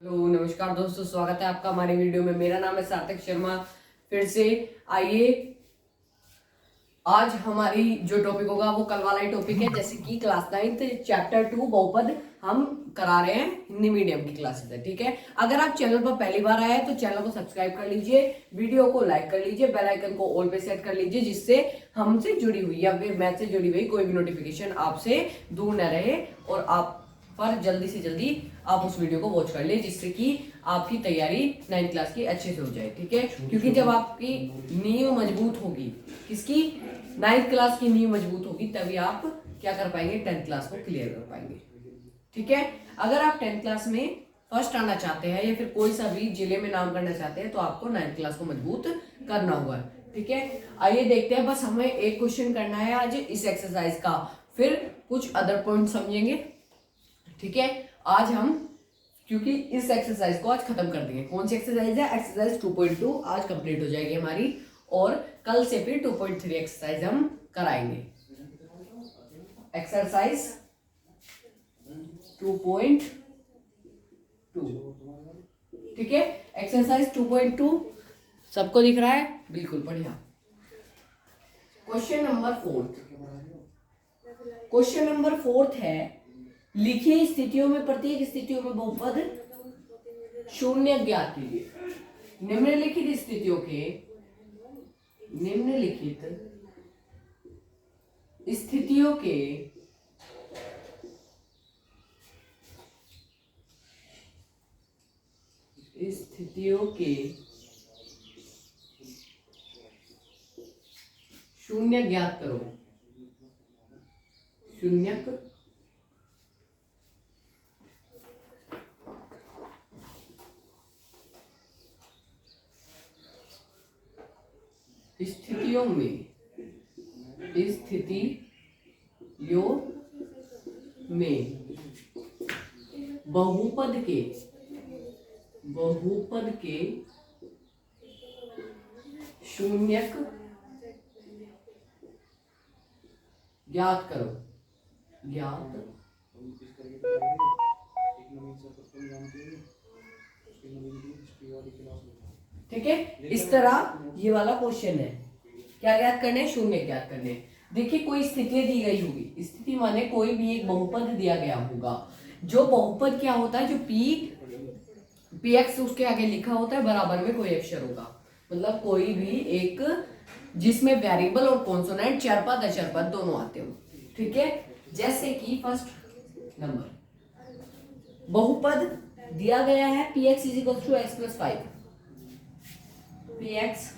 Hello नमस्कार दोस्तों, स्वागत है आपका हमारे वीडियो में। मेरा नाम है सार्थक शर्मा। फिर से आइए, आज हमारी जो टॉपिक होगा वो कल वाला ही टॉपिक है। जैसे कि क्लास 9 चैप्टर 2 बहुपद हम करा रहे हैं, हिंदी मीडियम की क्लासेस है। ठीक है, अगर आप चैनल पर पहली बार आए हैं तो चैनल को सब्सक्राइब कर लीजिए, वीडियो को लाइक कर लीजिए, बेल आइकन को ऑल पे सेट कर लीजिए, जिससे हमसे जुड़ी हुई या फिर मैथ से जुड़ी हुई कोई भी नोटिफिकेशन आपसे दूर न रहे और आप पर जल्दी से जल्दी आप उस वीडियो को वॉच कर ले, जिससे कि आपकी तैयारी 9th क्लास की अच्छे से हो जाए। ठीक है, क्योंकि जब आपकी नींव मजबूत होगी, किसकी, 9th क्लास की नींव मजबूत होगी, तभी आप क्या कर पाएंगे, 10th क्लास को क्लियर कर पाएंगे। ठीक है, अगर आप 10th क्लास में फर्स्ट आना चाहते हैं या फिर कोई सा भी जिले में नाम करना चाहते हैं तो आपको 9th क्लास को मजबूत करना होगा। ठीक है, आइए देखते हैं। बस हमें एक क्वेश्चन करना है आज इस एक्सरसाइज का, फिर कुछ अदर पॉइंट समझेंगे। ठीक है, आज हम क्योंकि इस एक्सरसाइज को आज खत्म कर देंगे। कौन सी एक्सरसाइज है? एक्सरसाइज 2.2 आज कंप्लीट हो जाएगी हमारी, और कल से फिर 2.3 एक्सरसाइज हम कराएंगे। एक्सरसाइज 2.2, ठीक है, एक्सरसाइज 2.2 सबको दिख रहा है? बिल्कुल बढ़िया। क्वेश्चन नंबर 4, क्वेश्चन नंबर 4 है, लिखिए स्थितियों में प्रत्येक स्थितियों में बहुपद शून्य ज्ञात कीजिए। निम्नलिखित स्थितियों के शून्य ज्ञात करो। शून्यक स्थितियों में बहुपद के शून्यक ज्ञात करो। ठीक है, इस तरह ये वाला क्वेश्चन है। क्या ज्ञात करने हैं? शून्य ज्ञात करने हैं। देखिए, कोई स्थिति दी गई होगी, स्थिति माने कोई भी एक बहुपद दिया गया होगा। जो बहुपद क्या होता है, जो पी एक्स उसके आगे लिखा होता है, बराबर में कोई अक्षर होगा, मतलब कोई भी एक जिसमें वेरिएबल और कॉन्सोनेंट, चर पद अचर पद दोनों आते हो। ठीक है, जैसे कि फर्स्ट नंबर बहुपद दिया गया है P X is equal to X plus 5, P X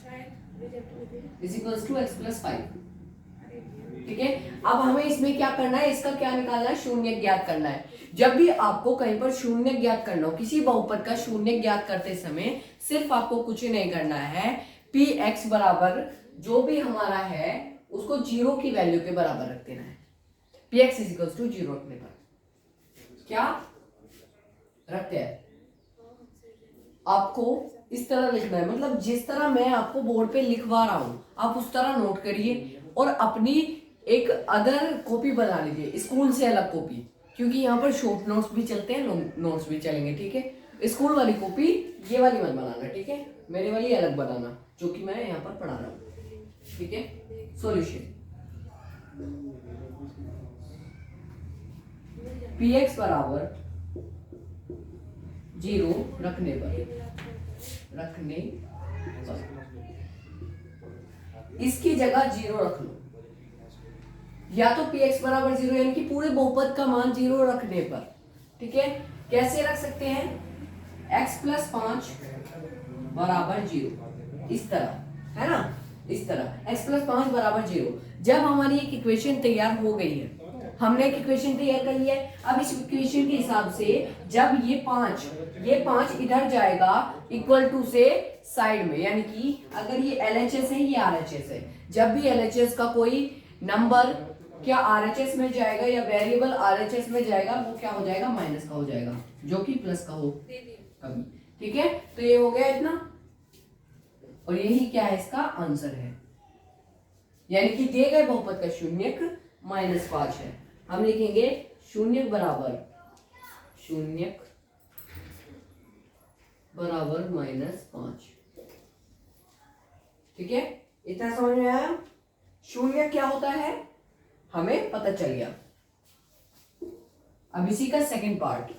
is equal to X plus 5। ठीक है, अब हमें इसमें क्या करना है, इसका क्या निकालना है, शून्य ज्ञात करना है। जब भी आपको कहीं पर शून्य ज्ञात करना हो, किसी बहुपद का शून्य ज्ञात करते समय सिर्फ आपको कुछ नहीं करना है, पी एक्स बराबर जो भी हमारा है उसको 0 की वैल्यू के बराबर रख देना है। P X is equal to 0 रखने पर क्या रखते हैं, आपको इस तरह लिखना है, मतलब जिस तरह मैं आपको बोर्ड पे लिखवा रहा हूं आप उस तरह नोट करिए, और अपनी एक अदर कॉपी बना लीजिए, स्कूल से अलग कॉपी, क्योंकि यहाँ पर शॉर्ट नोट्स भी चलते हैं, लॉन्ग नोट्स भी चलेंगे। ठीक है, स्कूल वाली कॉपी ये वाली मत बनाना, ठीक है, मेरे वाली अलग बनाना जो कि मैं यहाँ पर पढ़ा रहा हूँ। ठीक है, सॉल्यूशन पी एक्स बराबर 0 रखने पर इसकी जगह 0 रख लो, या तो पी एक्स बराबर 0 यानी कि पूरे बहुपद का मान 0 रखने पर। ठीक है, कैसे रख सकते हैं, x प्लस 5 बराबर 0, इस तरह है ना, इस तरह x प्लस 5 बराबर 0। जब हमारी एक इक्वेशन तैयार हो गई है, हमने एक इक्वेशन तैयार कर लिया है, अब इस इक्वेशन के हिसाब से जब ये 5 इधर जाएगा इक्वल टू से साइड में, यानी कि अगर ये LHS है, ये RHS है, जब भी LHS का कोई नंबर क्या RHS में जाएगा या वेरिएबल RHS में जाएगा, वो क्या हो जाएगा, माइनस का हो जाएगा, जो कि प्लस का हो कभी। ठीक है, तो ये हो गया इतना, और यही क्या है, इसका आंसर है। यानी कि दिए गए बहुपद का शून्यक -5 है। हम लिखेंगे शून्यक बराबर शून्यक बराबर -5। ठीक है, इतना समझ में आया। शून्य क्या होता है हमें पता चल गया। अब इसी का सेकंड पार्ट,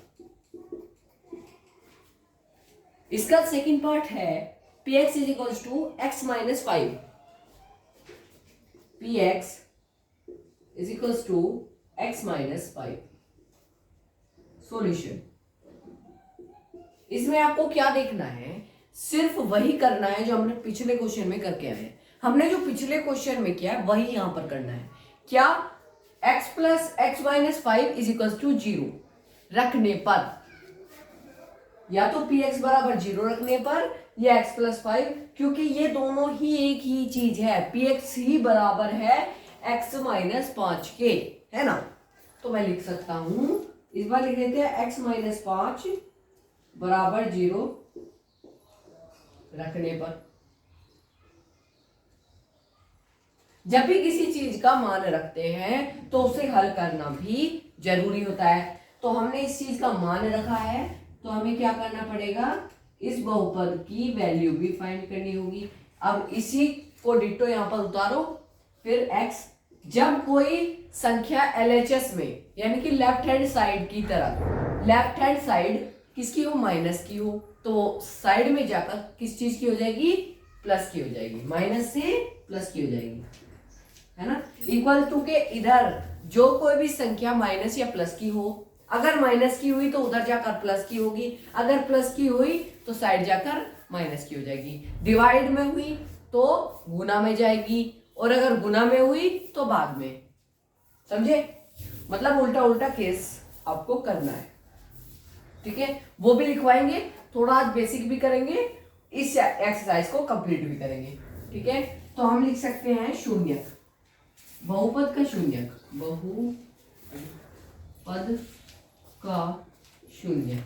इसका सेकंड पार्ट है px is equals to x minus 5। px is equals to x minus 5। Solution, इसमें आपको क्या देखना है, सिर्फ वही करना है जो हमने पिछले क्वेश्चन में करके आए हैं। हमने जो पिछले क्वेश्चन में किया वही यहां पर करना है। क्या, x plus X minus 5 is equals to 0 रखने पर, या तो px बराबर 0 रखने पर या x प्लस 5, क्योंकि ये दोनों ही एक ही चीज है। px ही बराबर है x माइनस 5 के, है ना। तो मैं लिख सकता हूं, इस बार लिख देते हैं x माइनस 5 बराबर 0 रखने पर। जब भी किसी चीज का मान रखते हैं तो उसे हल करना भी जरूरी होता है। तो हमने इस चीज का मान रखा है, तो हमें क्या करना पड़ेगा, इस बहुपद की वैल्यू भी फाइंड करनी होगी। अब इसी को डिटो यहां पर उतारो, फिर x, जब कोई संख्या LHS में यानी कि लेफ्ट हैंड साइड की तरफ, लेफ्ट हैंड साइड किसकी हो, माइनस की हो, तो साइड में जाकर किस चीज की हो जाएगी, प्लस की हो जाएगी, माइनस से प्लस की हो जाएगी, है ना। इक्वल टू के इधर जो कोई भी संख्या माइनस या प्लस की हो, अगर माइनस की हुई तो उधर जाकर प्लस की होगी, अगर प्लस की हुई तो साइड जाकर माइनस की हो जाएगी। डिवाइड में हुई तो गुना में जाएगी, और अगर गुना में हुई तो भाग में। समझे, मतलब उल्टा उल्टा केस आपको करना है। ठीक है, वो भी लिखवाएंगे, थोड़ा आज बेसिक भी करेंगे, इस एक्सरसाइज को कंप्लीट भी करेंगे। ठीक है, तो हम लिख सकते हैं शून्यक, बहुपद का शून्यक, बहुपद का शून्यक।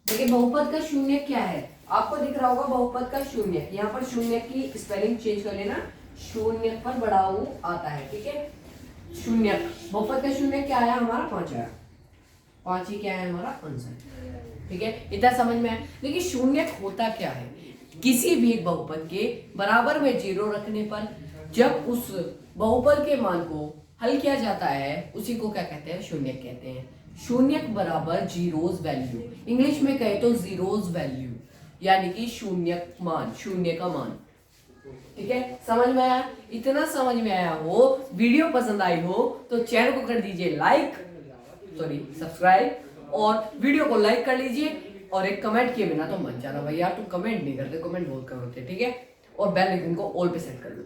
देखिए बहुपद का शून्य क्या है, आपको दिख रहा होगा बहुपद का शून्य, यहाँ पर शून्य की स्पेलिंग चेंज कर लेना, शून्य पर बड़ा ऊ आता है। ठीक है, शून्य, बहुपद का शून्य क्या आया हमारा, 5 आया, 5 ही क्या है हमारा आंसर। ठीक है, इतना समझ में आया। देखिए शून्य होता क्या है, किसी भी एक बहुपद के बराबर में 0 रखने पर जब उस बहुपद के मान को हल किया जाता है उसी को क्या कहते हैं, शून्य कहते हैं। शून्यक बराबर जीरोज वैल्यू, इंग्लिश में कहे तो जीरोज वैल्यू, यानी कि शून्यक मान, शून्य का मान। ठीक है, समझ में आया। इतना समझ में आया हो, वीडियो पसंद आई हो तो चैनल को कर दीजिए लाइक, सॉरी सब्सक्राइब, और वीडियो को लाइक कर लीजिए, और एक कमेंट किए बिना तो मत जाना भाई यार, तुम कमेंट नहीं करते, कमेंट बहुत कम होते। ठीक है, और बेल आइकन को ऑल पे सेट कर लो।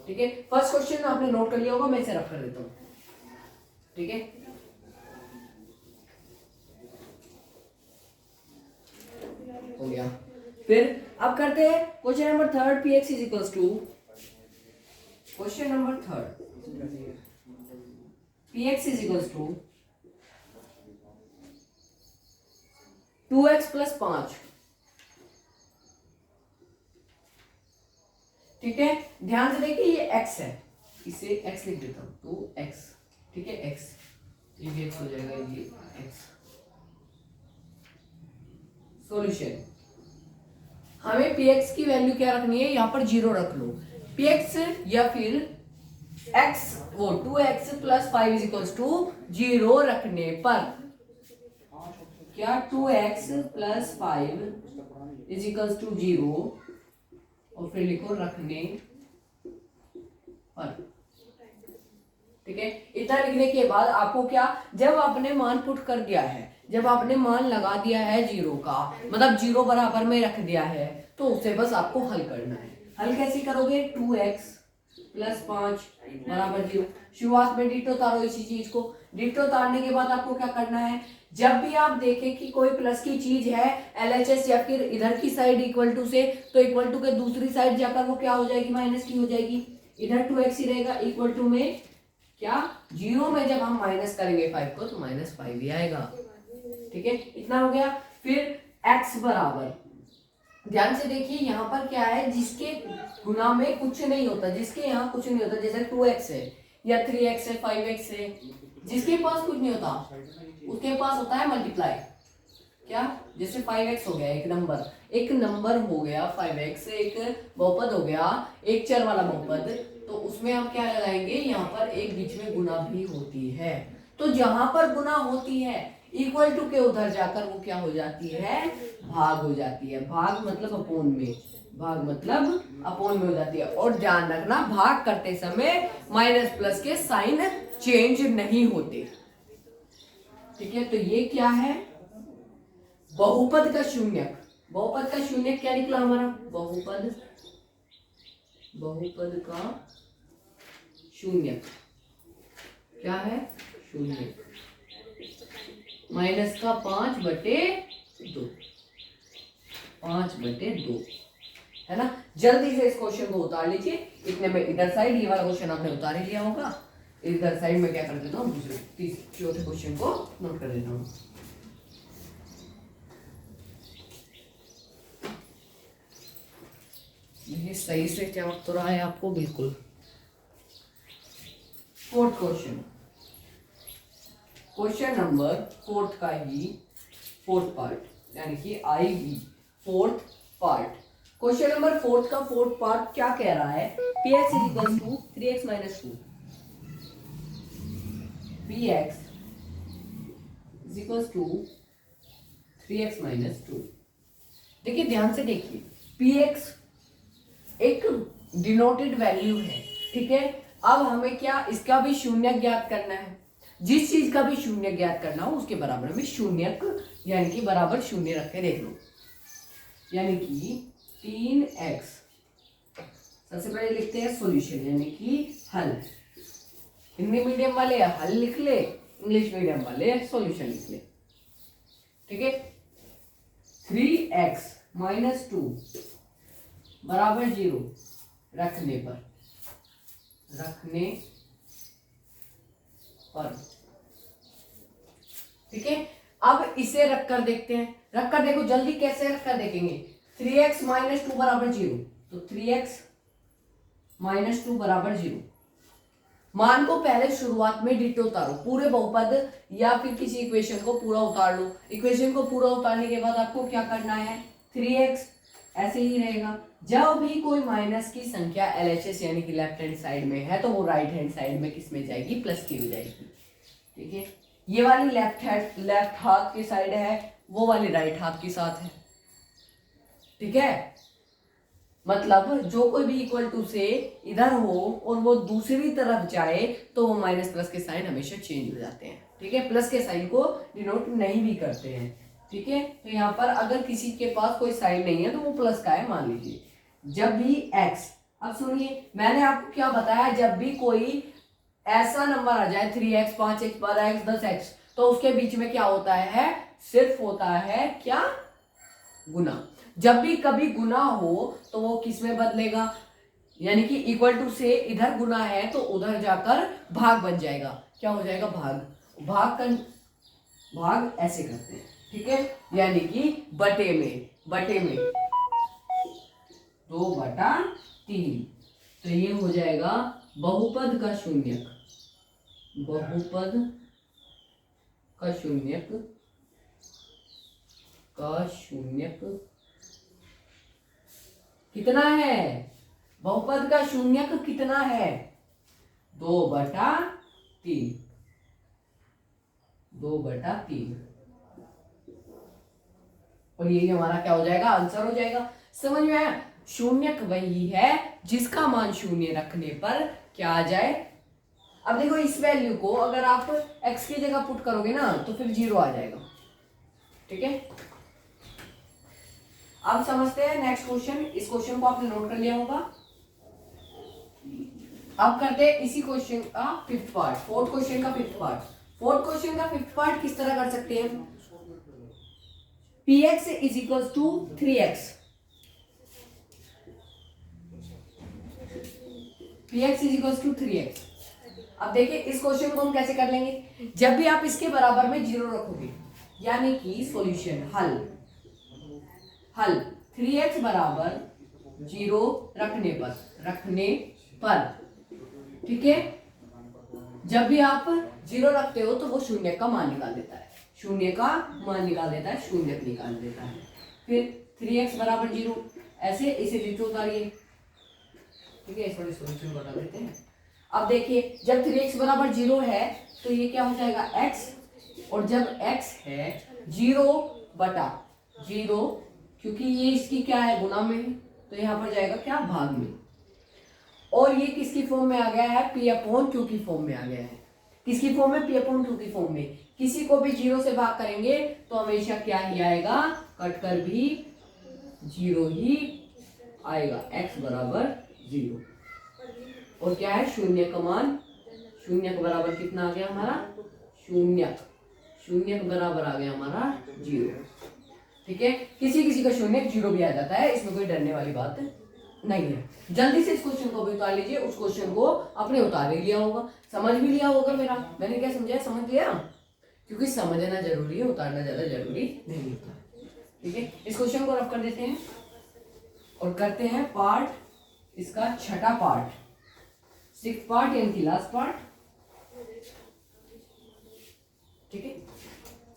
ठीक है, फर्स्ट क्वेश्चन आपने नोट कर लिया होगा, मैं इसे रफ कर देता हूं। ठीक है, हो गया। फिर अब करते हैं question number 3, px is equals to, question number 3, px is equals to 2x plus 5। ठीक है, ध्यान से देखिए ये x है, इसे x लिख देता हूं, 2x। ठीक है, x, ये भी x हो जाएगा, ये x। सॉल्यूशन, हमें px की वैल्यू क्या रखनी है, यहां पर 0 रख लो, px या फिर x, वो 2x plus 5 is equals to 0 रखने पर, क्या 2x plus 5 is equals to 0, और फिर लिखो रखने पर। ठीक है, इतना लिखने के बाद आपको क्या, जब आपने मान पुट कर दिया है, जब आपने मान लगा दिया है 0 का, मतलब 0 बराबर में रख दिया है, तो उसे बस आपको हल करना है। हल कैसे करोगे, 2x प्लस 5 बराबर 0, शुरुआत में डिटो उतारो इसी चीज को। डिटो उतारने के बाद आपको क्या करना है, जब भी आप देखें कि कोई प्लस की चीज है LHS या फिर इधर की साइड इक्वल टू से, तो इक्वल टू के दूसरी साइड जाकर वो क्या हो जाएगी, माइनस की हो जाएगी। इधर 2x ही रहेगा, इक्वल टू में क्या, 0 में जब हम माइनस करेंगे 5 को तो -5 ही आएगा। ठीक है, इतना हो गया। फिर x बराबर, ध्यान से देखिए यहाँ पर क्या है, जिसके गुना में कुछ नहीं होता, जिसके यहाँ कुछ नहीं होता, जैसे 2x है या 3x है, 5x है, जिसके पास कुछ नहीं होता उसके पास होता है मल्टीप्लाई। क्या, जैसे 5x हो गया एक नंबर हो गया 5x, एक बहुपद हो गया, एक चर वाला बहुपद, तो उसमें हम क्या लगाएंगे, यहाँ पर एक बीच में गुना भी होती है। तो जहां पर गुना होती है इक्वल टू के उधर जाकर वो क्या हो जाती है, भाग हो जाती है। भाग मतलब अपोन में, भाग मतलब अपोन में हो जाती है। और ध्यान रखना भाग करते समय माइनस प्लस के साइन चेंज नहीं होते। ठीक है, तो ये क्या है, बहुपद का शून्यक। बहुपद का शून्यक क्या निकला हमारा, बहुपद का शून्यक क्या है, शून्यक माइनस का 5/2, 5/2 है ना। जल्दी से इस क्वेश्चन को उतार लीजिए। इतने में इधर साइड ये वाला क्वेश्चन आपने उतार ही लिया होगा। इधर साइड में क्या कर देता हूँ, दूसरे चौथे क्वेश्चन को नोट कर देता हूँ। ये सही से चमक तो रहा है आपको बिल्कुल। Fourth question, question number fourth का ही फोर्थ पार्ट, यानी कि IB fourth part. Question number fourth का फोर्थ पार्ट क्या कह रहा है, px equals to 3x minus 2, px equals to 3x minus 2। देखिए ध्यान से देखिए, px एक डिनोटेड वैल्यू है, ठीक है। अब हमें क्या, इसका भी शून्य ज्ञात करना है। जिस चीज का भी शून्य ज्ञात करना हो उसके बराबर में शून्यक यानी कि बराबर शून्य रख के देख लो। यानी कि 3x, सबसे पहले लिखते हैं सॉल्यूशन यानी कि हल। हिंदी मीडियम वाले हल लिख ले, इंग्लिश मीडियम वाले सॉल्यूशन लिख ले, ठीक है। 3x माइनस 2 बराबर 0 रखने पर ठीक है। अब इसे रखकर देखते हैं, रखकर देखो जल्दी, कैसे रखकर देखेंगे। 3x माइनस 2 बराबर 0, तो 3x माइनस 2 बराबर 0। मान को पहले शुरुआत में डिटो उतारो, पूरे बहुपद या फिर किसी इक्वेशन को पूरा उतार लो। इक्वेशन को पूरा उतारने के बाद आपको क्या करना है, 3x ऐसे ही रहेगा। जब भी कोई माइनस की संख्या LHS यानी कि लेफ्ट हैंड साइड में है तो वो राइट हैंड साइड में किस में जाएगी, प्लस की हो जाएगी, ठीक है। ये वाली लेफ्ट हाथ की साइड है, वो वाली राइट हाथ के साथ है, ठीक है। मतलब जो कोई भी इक्वल टू से इधर हो और वो दूसरी तरफ जाए तो वो माइनस प्लस के साइन हमेशा चेंज हो जाते हैं, ठीक है। प्लस के साइन को डिनोट नहीं भी करते हैं, ठीक है। तो यहाँ पर अगर किसी के पास कोई साइन नहीं है तो वो प्लस का है, मान लीजिए। जब भी x, अब सुनिए मैंने आपको क्या बताया, जब भी कोई ऐसा नंबर आ जाए 3x 5x 12x 10x, तो उसके बीच में क्या होता है, सिर्फ होता है क्या, गुना। जब भी कभी गुना हो तो वो किस में बदलेगा, यानी कि इक्वल टू से इधर गुना है तो उधर जाकर भाग बन जाएगा। क्या हो जाएगा, भाग ऐसे करते हैं, ठीक है। यानी कि बटे में 2/3, तो ये हो जाएगा बहुपद का शून्यक। कितना है, बहुपद का शून्यक कितना है, 2/3। और ये हमारा क्या हो जाएगा, आंसर हो जाएगा। समझ में आया, शून्यक वही है जिसका मान शून्य रखने पर क्या आ जाए। अब देखो इस वैल्यू को अगर आप x की जगह पुट करोगे ना तो फिर 0 आ जाएगा, ठीक है। अब समझते हैं नेक्स्ट क्वेश्चन। इस क्वेश्चन को आपने नोट कर लिया होगा। अब करते हैं इसी क्वेश्चन का फिफ्थ पार्ट, फोर्थ क्वेश्चन का फिफ्थ पार्ट किस तरह कर सकते हैं, px is equal to 3x, px is equal to 3x। अब देखिए इस क्वेश्चन को हम कैसे कर लेंगे, जब भी आप इसके बराबर में 0 रखोगे यानी कि सॉल्यूशन हल 3x बराबर 0 रखने पर, ठीक है। जब भी आप 0 रखते हो तो वो शून्य का मान निकाल देता है, शून्य का मान निकाल देता है, शून्य निकाल देता है। फिर 3x बराबर 0, ऐसे इसे नीचे उतारिए, ठीक है। इस वाले सॉल्यूशन बता देते हैं। अब देखिए जब 3x बराबर 0 है तो ये क्या हो जाएगा x, और जब x है 0 बटा 0, क्योंकि ये इसकी क्या है गुना में है, तो यहाँ पर जाएगा क्या भाग में, और ये किसकी फॉर्म में आ गया है, p अपॉन q की फॉर्म में आ गया है। किसकी फॉर्म में, p अपॉन q की फॉर्म में। किसी को भी 0 से भाग करेंगे तो हमेशा क्या ही आएगा, कटकर भी 0 ही आएगा, x बराबर 0। और क्या है, शून्य का मान, शून्य के बराबर कितना आ गया हमारा, शून्य, शून्य के बराबर आ गया हमारा 0, ठीक है। किसी किसी का शून्य 0 भी आ जाता है, इसमें कोई डरने वाली बात नहीं है। जल्दी से इस क्वेश्चन को भी उतार लीजिए, उस क्वेश्चन को आपने उतार ही लिया होगा, समझ भी लिया होगा। मैंने क्या समझाया, समझ लिया, क्योंकि समझना जरूरी है, उतारना ज्यादा जरूरी नहीं होता, ठीक है। इस क्वेश्चन को रफ कर देते हैं और करते हैं पार्ट, इसका छठा पार्ट, 6th पार्ट यानी कि लास्ट पार्ट, ठीक है।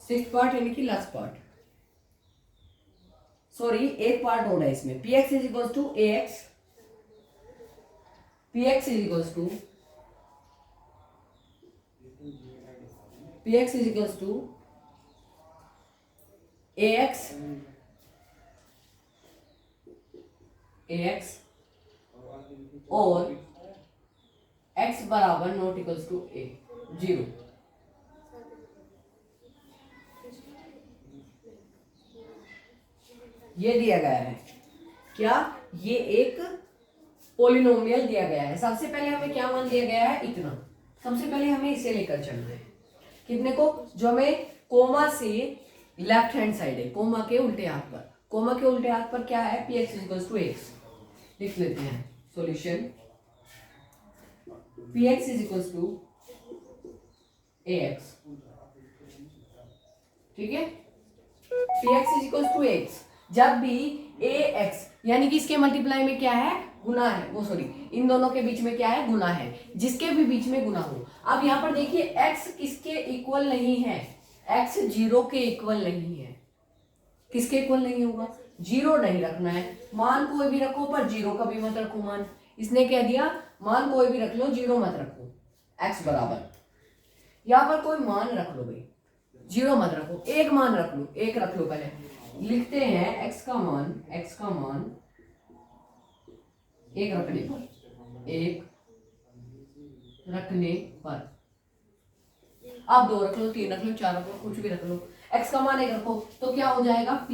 6th पार्ट यानी कि लास्ट पार्ट, सॉरी एक पार्ट और है इसमें। px is equals to ax, px is equals to px is equals to ax, ax और x बराबर नॉट इक्वल्स टू a, 0। ये दिया गया है क्या, ये एक पोलिनोमियल दिया गया है। सबसे पहले हमें क्या मान दिया गया है, इतना। सबसे पहले हमें इसे लेकर चलना है, कितने को, जो हमें कोमा से लेफ्ट हैंड साइड है, कोमा के उल्टे हाथ पर, कोमा के उल्टे हाथ पर क्या है, px इक्वल्स टू x। लिख लेते हैं solution, px is equals to ax, ठीक है। px is equals to x, जब भी ax यानी कि इसके मल्टीप्लाई में क्या है, गुना है, वो सॉरी इन दोनों के बीच में क्या है, गुना है, जिसके भी बीच में गुना हो। अब यहाँ पर देखिए x किसके इक्वल नहीं है, x 0 के इक्वल नहीं है। किसके इक्वल नहीं होगा, 0 नहीं रखना है, मान कोई भी रखो पर 0 का भी मत रखो मान। इसने क्या दिया, मान कोई भी रख लो, 0 मत रखो। x बराबर यहाँ पर कोई मान रख लो भाई, 0 मत रखो, एक मान रख लो, एक रख लो। पहले लिखते हैं x का मान, x का मान एक रखने पर, एक रखने पर, आप 2 रख लो, 3 रख लो, 4 रख लो, कुछ भी रख लो, x का मान एक रखो तो क्या हो जाएगा,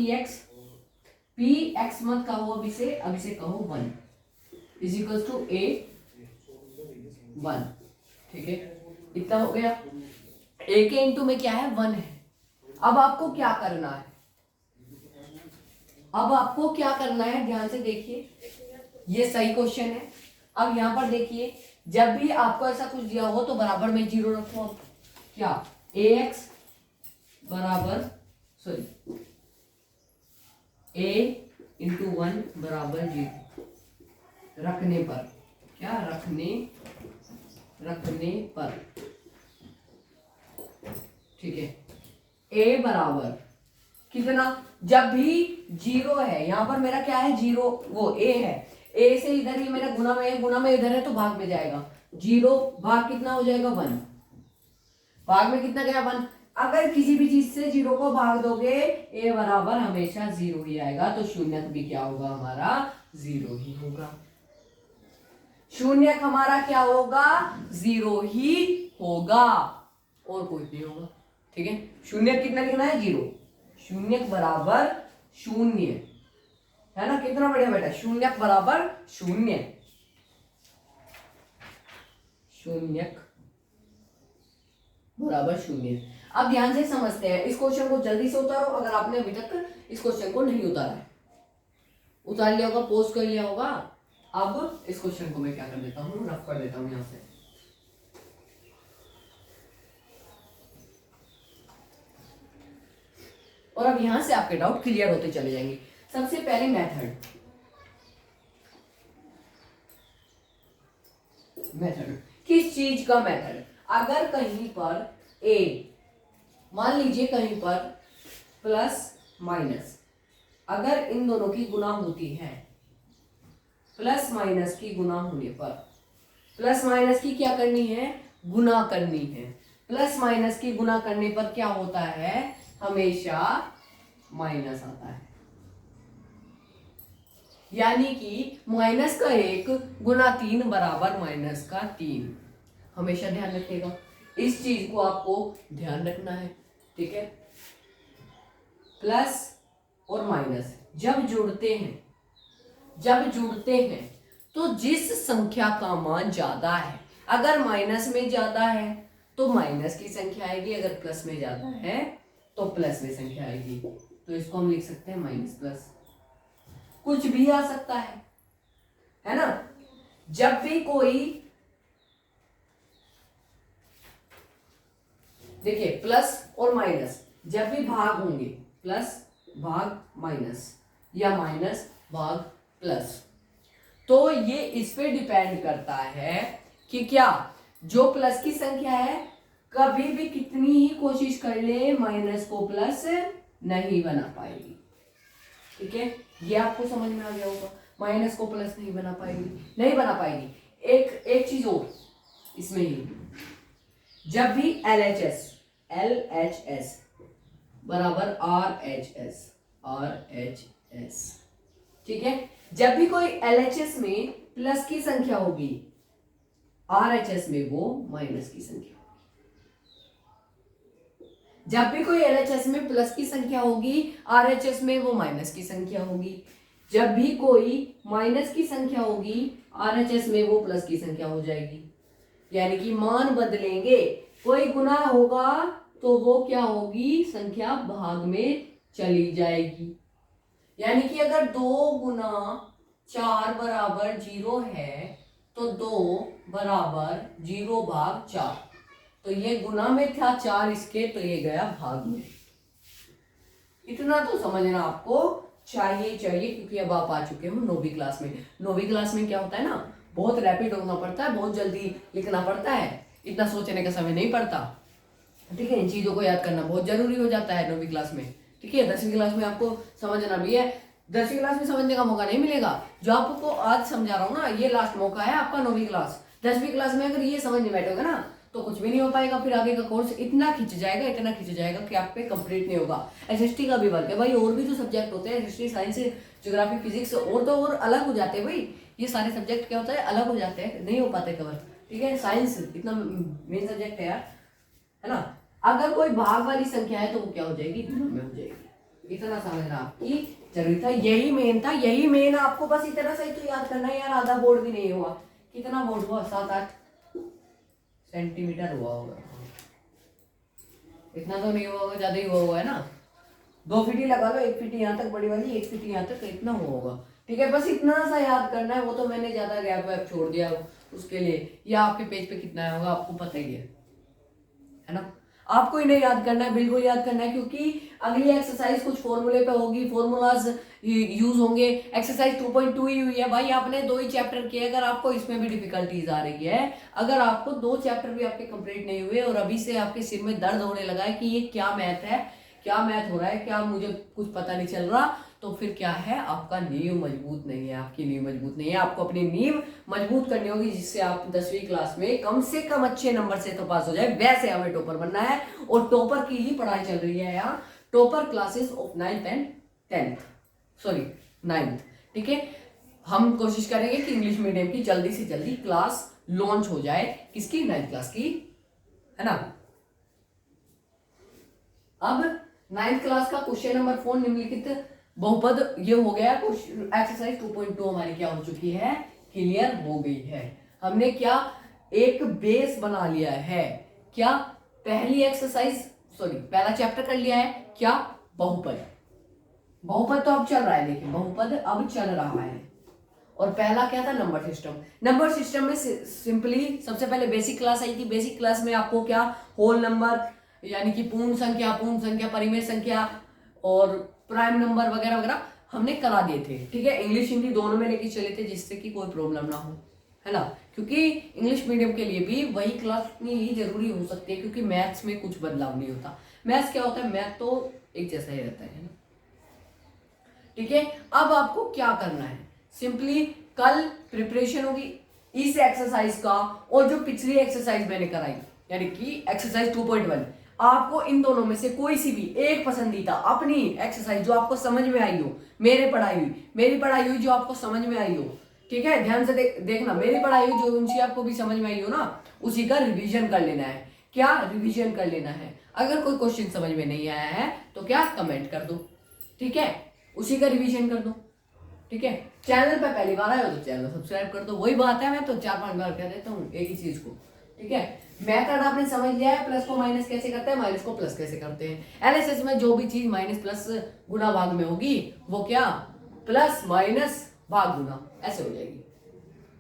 px मत कहो अब इसे कहो 1 इज इक्वल्स टू a 1, ठीक है। इतना हो गया, a के इंटू में क्या है, 1 है। अब आपको क्या करना है, अब आपको क्या करना है, ध्यान से देखिए, ये सही क्वेश्चन है। अब यहां पर देखिए, जब भी आपको ऐसा कुछ दिया हो तो बराबर में 0 रखो। अब क्या, ax बराबर सॉरी a इंटू 1 बराबर 0 रखने पर, क्या रखने पर, ठीक है। a बराबर कितना, जब भी 0 है, यहां पर मेरा क्या है 0, वो a है, a से इधर ही मेरा गुना में है, गुना में इधर है तो भाग में जाएगा, 0 भाग कितना हो जाएगा 1, भाग में कितना गया 1। अगर किसी भी चीज से 0 को भाग दोगे a बराबर हमेशा 0 ही आएगा, तो शून्यक भी क्या होगा हमारा, 0 ही होगा। शून्यक हमारा क्या होगा, 0 ही होगा, और कोई नहीं होगा, ठीक है। शून्यक कितना लिखना है, 0, शून्यक बराबर 0 है ना, कितना बढ़िया बेटा, शून्यक बराबर 0, शून्यक बराबर 0। अब ध्यान से समझते हैं, इस क्वेश्चन को जल्दी से उतारो, अगर आपने अभी तक इस क्वेश्चन को नहीं उतारा है, उतार लिया होगा, पोस्ट कर लिया होगा। अब इस क्वेश्चन को मैं क्या कर देता हूँ, रफ कर देता हूँ यहां से। और अब यहां से आपके डाउट क्लियर होते चले जाएंगे। सबसे पहले मेथड किस चीज का मेथड, अगर कहीं पर a मान लीजिए कहीं पर प्लस माइनस, अगर इन दोनों की गुना होती है, प्लस माइनस की गुना होने पर, प्लस माइनस की क्या करनी है, गुना करनी है। प्लस माइनस की गुना करने पर क्या होता है, हमेशा माइनस आता है। यानी कि माइनस का 1 गुना 3 बराबर माइनस का 3। हमेशा ध्यान रखिएगा, इस चीज को आपको ध्यान रखना है, ठीक है। प्लस और माइनस जब जुड़ते हैं तो जिस संख्या का मान ज्यादा है, अगर माइनस में ज्यादा है तो माइनस की संख्या आएगी, अगर प्लस में ज्यादा है तो प्लस में संख्या आएगी। तो इसको हम लिख सकते हैं माइनस प्लस, कुछ भी आ सकता है ना। जब भी कोई, देखिए प्लस और माइनस जब भी भाग होंगे, प्लस भाग माइनस या माइनस भाग प्लस, तो ये इस पे डिपेंड करता है कि क्या जो प्लस की संख्या है कभी भी कितनी ही कोशिश कर ले माइनस को प्लस नहीं बना पाएगी, ठीक है। ये आपको समझ में आ गया होगा, माइनस को प्लस नहीं बना पाएगी। एक चीज और इसमें ही, जब भी LHS बराबर RHS, ठीक है। जब भी कोई LHS में प्लस की संख्या होगी, RHS में वो माइनस की संख्या होगी। जब भी कोई LHS में प्लस की संख्या होगी, RHS में वो माइनस की संख्या होगी। जब भी कोई माइनस की संख्या होगी, RHS में वो प्लस की संख्या हो जाएगी। यानी कि मान बदलेंगे, कोई गुना होगा तो वो क्या होगी, संख्या भाग में चली जाएगी। यानी कि अगर 2 गुना 4 बराबर 0 है तो 2 बराबर 0 भाग 4, तो ये गुना में था 4 इसके, तो ये गया भाग में। इतना तो समझना आपको चाहिए, क्योंकि अब आप आ चुके हो 9वीं क्लास में। 9वीं क्लास में क्या होता है ना, बहुत रैपिड होना पड़ता है, बहुत जल्दी लिखना पड़ता है, इतना सोचने का समय नहीं पड़ता, ठीक है। इन चीजों को याद करना बहुत जरूरी हो जाता है 9वीं क्लास में, ठीक है। 10वीं क्लास में आपको समझना भी है, 10वीं क्लास में समझने का मौका नहीं मिलेगा। जो आपको आज समझा रहा हूँ ना, ये लास्ट मौका है आपका 9वीं क्लास। 10वीं क्लास में अगर ये समझ नहीं बैठोगे ना तो कुछ भी नहीं हो पाएगा, फिर आगे का कोर्स इतना खिंच जाएगा कि आप पे कंप्लीट नहीं होगा। एसएसटी का भी वर्क है भाई, और भी तो सब्जेक्ट होते हैं, हिस्ट्री, साइंस, ज्योग्राफी, फिजिक्स, और तो और अलग हो जाते हैं भाई। ये सारे सब्जेक्ट क्या होता है, अलग हो जाते हैं, नहीं हो पाते कवर, ठीक है। साइंस इतना मेन सब्जेक्ट है यार, है ना। अगर कोई भाग वाली संख्या है तो वो क्या हो जाएगी, गुना में हो जाएगी। इतना समझना आपकी जरूरी था, यही मेन आपको बस इतना सही तो याद करना है यार। आधा बोर्ड भी नहीं हुआ, कितना बोर्ड हुआ, 7-8 सेंटीमीटर हुआ होगा, इतना तो नहीं हुआ होगा, ज्यादा ही हुआ हुआ है ना। 2 फीटी लगा लो, 1 फीटी यहाँ तक बड़ी वाली, 1 फीटी यहाँ तक, इतना हुआ होगा, ठीक है। बस इतना सा याद करना है, वो तो मैंने ज्यादा गैप वैप छोड़ दिया उसके लिए। या आपके पेज पे कितना होगा आपको पता ही है ना। आपको इन्हें याद करना है, बिल्कुल याद करना है, क्योंकि अगली एक्सरसाइज कुछ फॉर्मूले पे होगी, फॉर्मूलाज यूज होंगे। एक्सरसाइज 2.2 ही हुई है भाई, आपने 2 ही चैप्टर किए। अगर आपको इसमें भी डिफिकल्टीज आ रही है, अगर आपको 2 चैप्टर भी आपके कंप्लीट नहीं हुए और अभी से आपके सिर में दर्द होने लगा है कि ये क्या मैथ है, क्या मैथ हो रहा है, क्या मुझे कुछ पता नहीं चल रहा, तो फिर क्या है, आपका नींव मजबूत नहीं है, आपकी नींव मजबूत नहीं है। आपको अपनी नींव मजबूत करनी होगी, जिससे आप 10वीं क्लास में कम से कम अच्छे नंबर से तो पास हो जाए। वैसे हमें टॉपर बनना है, और टॉपर की ही पढ़ाई चल रही है यहाँ, topper classes of 9th and 9th, ठीक है। हम कोशिश करेंगे कि इंग्लिश मीडियम की जल्दी से जल्दी क्लास लॉन्च हो जाए, किसकी, 9th क्लास की, है ना। अब 9th क्लास का क्वेश्चन नंबर 4 निम्नलिखित बहुपद, ये हो गया। एक्सरसाइज 2.2 हमारी क्या हो चुकी है, क्लियर हो गई है। हमने क्या एक बेस बना लिया है, क्या पहली एक्सरसाइज, पहला चैप्टर कर लिया है, क्या बहुपद तो अब चल रहा है, देखिए बहुपद अब चल रहा है। और पहला क्या था, नंबर सिस्टम में सिंपली सबसे पहले बेसिक क्लास आई थी। बेसिक क्लास में आपको क्या, होल नंबर यानी कि पूर्ण संख्या, परिमेय संख्या और प्राइम नंबर वगैरह वगैरह हमने करा दिए थे, ठीक है। इंग्लिश हिंदी दोनों में लेके चले थे, जिससे कि कोई प्रॉब्लम ना हो, है ना। क्योंकि इंग्लिश मीडियम के लिए भी वही क्लास इतनी ही जरूरी हो सकती है, क्योंकि मैथ्स में कुछ बदलाव नहीं होता। मैथ्स क्या होता है, मैथ तो एक जैसा ही रहता है ना। ठीक है, अब आपको क्या करना है, सिंपली कल प्रिपरेशन होगी इस एक्सरसाइज का, और जो पिछली एक्सरसाइज मैंने कराई यानी कि एक्सरसाइज 2.1, आपको इन दोनों में से कोई सी भी एक पसंदीदा अपनी एक्सरसाइज जो आपको समझ में आई हो, मेरी पढ़ाई हुई जो आपको समझ में आई हो, ठीक है, ध्यान से देखना, मेरी पढ़ाई हुई जो उनसी आपको भी समझ में आई हो ना, उसी का रिवीजन कर लेना है। क्या रिवीजन कर लेना है? अगर कोई क्वेश्चन समझ में नहीं आया है तो क्या कमेंट कर दो, ठीक है, उसी का रिवीजन कर दो। ठीक है, चैनल पे पहली बार आए हो तो चैनल सब्सक्राइब कर दो। वही बात है, मैं तो 4-5 बार कह देता हूँ एक ही चीज को। ठीक है, मेथड आपने समझ लिया है, प्लस को माइनस कैसे करते हैं, माइनस को प्लस कैसे करते हैं। एलएसएस में जो भी चीज माइनस प्लस गुना भाग में होगी वो क्या प्लस माइनस भाग गुना ऐसे हो जाएगी।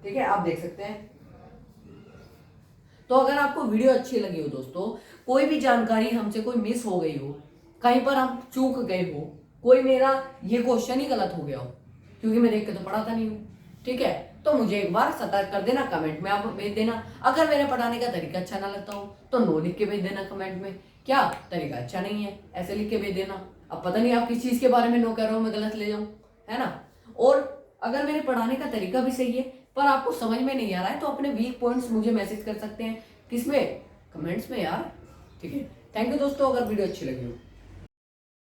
ठीक है, आप देख सकते हैं। तो अगर आपको वीडियो अच्छी लगी हो दोस्तों, कोई भी जानकारी हमसे कोई मिस हो गई हो, कहीं पर हम चूक गए हो, कोई मेरा ये क्वेश्चन ही गलत हो गया हो, क्योंकि मैं देख के तो पढ़ाता नहीं हूँ, ठीक है, तो मुझे एक बार सतर्क कर देना, कमेंट में आप भेज देना। अगर मेरे पढ़ाने का तरीका अच्छा ना लगता हो तो नो लिख के भेज देना कमेंट में, क्या तरीका अच्छा नहीं है ऐसे लिख के भेज देना। अब पता नहीं आप किस चीज के बारे में नो कह रहे हो, मैं गलत ले जाऊं, है ना। और अगर मेरे पढ़ाने का तरीका भी सही है पर आपको समझ में नहीं आ रहा है तो अपने वीक पॉइंट्स मुझे मैसेज कर सकते हैं, किसमें, कमेंट्स में यार। ठीक है, थैंक यू दोस्तों, अगर वीडियो अच्छी लगी हो।